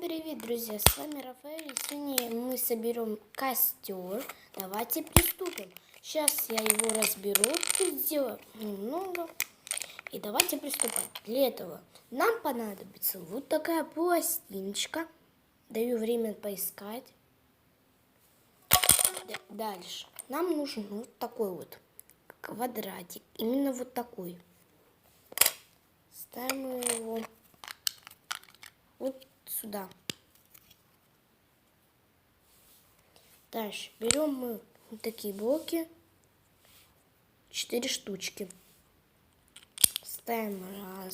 привет, друзья! С вами Рафаэль. И сегодня мы соберем костер. Давайте приступим. Сейчас я его разберу, тут сделаю немного. И давайте приступать. Для этого нам понадобится вот такая пластиночка. Даю время поискать. Дальше. Нам нужен вот такой вот квадратик. Именно вот такой. Ставим его вот сюда. Дальше берем мы вот такие блоки, 4 штучки. Ставим 1,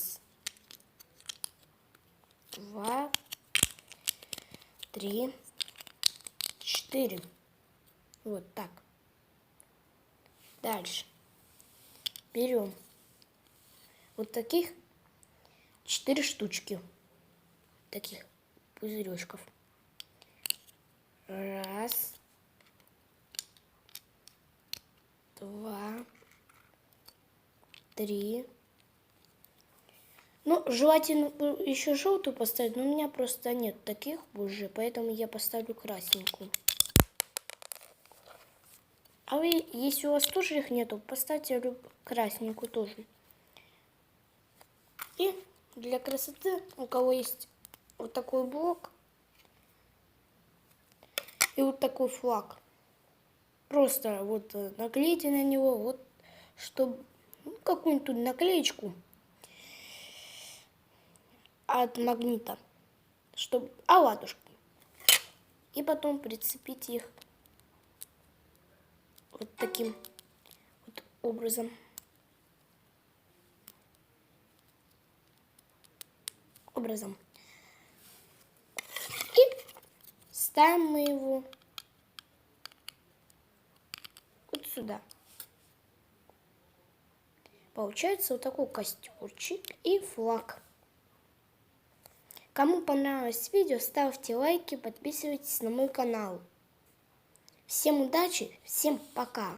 2, 3, 4. Вот так. Дальше берем вот таких 4 штучки, таких пузыречков. 1, 2, 3. Ну, желательно еще желтую поставить, но у меня просто нет таких уже, поэтому я поставлю красненькую. А вы, если у вас тоже их нету, поставьте красненькую тоже. И для красоты, у кого есть вот такой блок и вот такой флаг, просто вот наклейте на него, вот, чтобы какую-нибудь тут наклеечку от магнита, чтобы оладушки. И потом прицепить их вот таким вот образом. И ставим мы его вот сюда. Получается вот такой костерчик и флаг. Кому понравилось видео, ставьте лайки, подписывайтесь на мой канал. Всем удачи, всем пока!